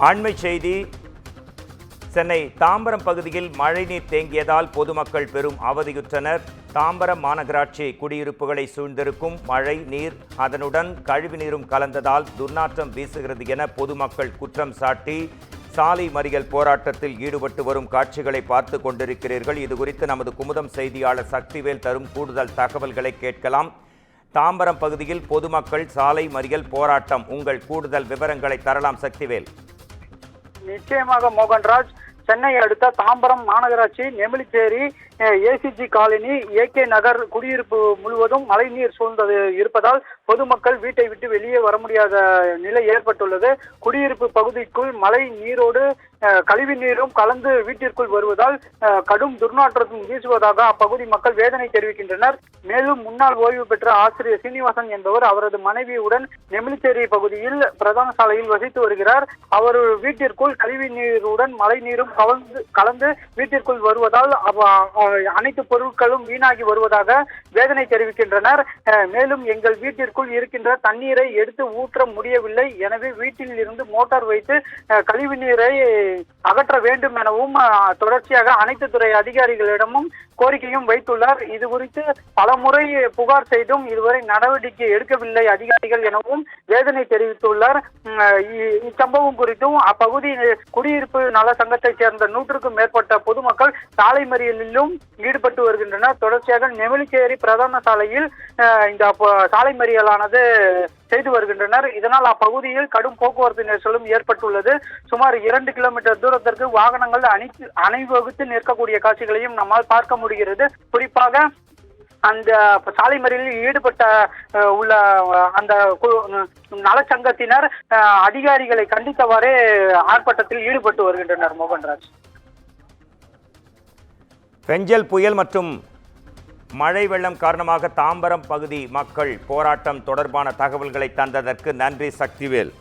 அண்மை செய்தி. சென்னை தாம்பரம் பகுதியில் மழைநீர் தேங்கியதால் பொதுமக்கள் பெரும் அவதியுற்றனர். தாம்பரம் மாநகராட்சி குடியிருப்புகளை சூழ்ந்திருக்கும் மழை நீர் அதனுடன் கழிவு நீரும் கலந்ததால் துர்நாற்றம் வீசுகிறது என பொதுமக்கள் குற்றம் சாட்டி சாலை மறியல் போராட்டத்தில் ஈடுபட்டு வரும் காட்சிகளை பார்த்து கொண்டிருக்கிறீர்கள். இதுகுறித்து நமது குமுதம் செய்தியாளர் சக்திவேல் தரும் கூடுதல் தகவல்களை கேட்கலாம். தாம்பரம் பகுதியில் பொதுமக்கள் சாலை மறியல் போராட்டம், உங்கள் கூடுதல் விவரங்களை தரலாம் சக்திவேல். நிச்சயமாக மோகன்ராஜ், சென்னை அடுத்த தாம்பரம் மாநகராட்சி நெமிலிச்சேரி ஏசிஜி காலனி ஏகே நகர் குடியிருப்பு முழுவதும் மழைநீர் சூழ்ந்தது இருப்பதால் பொதுமக்கள் வீட்டை விட்டு வெளியே வர முடியாத நிலை ஏற்பட்டுள்ளது. குடியிருப்பு பகுதிக்குள் மழை நீரோடு கழிவு நீரும் கலந்து வீட்டிற்குள் வருவதால் கடும் துர்நாற்றம் வீசுவதாக அப்பகுதி மக்கள் வேதனை தெரிவிக்கின்றனர். மேலும் முன்னாள் ஓய்வு பெற்ற ஆசிரியர் சீனிவாசன் என்பவர் அவரது மனைவியுடன் நெமிலிச்சேரி பகுதியில் பிரதான சாலையில் வசித்து வருகிறார். அவர் வீட்டிற்குள் கழிவு நீருடன் மழை நீரும் கலந்து வீட்டிற்குள் வருவதால் அனைத்து பொருட்களும் வீணாகி வருவதாக வேதனை தெரிவிக்கின்றனர். மேலும் எங்கள் வீட்டிற்குள் இருக்கின்ற தண்ணீரை எடுத்து ஊற்ற முடியவில்லை, எனவே வீட்டில் இருந்து மோட்டார் வைத்து கழிவு நீரை அகற்ற வேண்டும் எனவும் தொடர்ச்சியாக அனைத்து துறை அதிகாரிகளிடமும் கோரிக்கையும் வைத்துள்ளார். இது குறித்து பல முறை புகார் செய்தும் இதுவரை நடவடிக்கை எடுக்கவில்லை அதிகாரிகள் எனவும் வேதனை தெரிவித்துள்ளார். இச்சம்பவம் குறித்தும் அப்பகுதி குடியிருப்பு நல சங்கத்தைச் சேர்ந்த 100க்கும் மேற்பட்ட பொதுமக்கள் சாலை மறியலிலும் ஈடுபட்டு வருகின்றனர். தொடர்ச்சியாக நெமிலிச்சேரி பிரதான சாலையில் இந்த சாலை மறியலானது செய்து வருகின்றனர். இதனால் அப்பகுதியில் கடும் போக்குவரத்து நெரிசலும் ஏற்பட்டுள்ளது. சுமார் 2 கிலோமீட்டர் தூரத்திற்கு வாகனங்கள் அணிவகுத்து நிற்கக்கூடிய காட்சிகளையும் நம்மால் பார்க்க முடிகிறது. குறிப்பாக அந்த சாலை மறியலில் ஈடுபட்ட உள்ள அந்த நலச்சங்கத்தினர் அதிகாரிகளை கண்டித்தவாறே ஆர்ப்பாட்டத்தில் ஈடுபட்டு வருகின்றனர். மோகன்ராஜ், பெஞ்சல் புயல் மற்றும் மழை வெள்ளம் காரணமாக தாம்பரம் பகுதி மக்கள் போராட்டம் தொடர்பான தகவல்களை தந்ததற்கு நன்றி சக்திவேல்.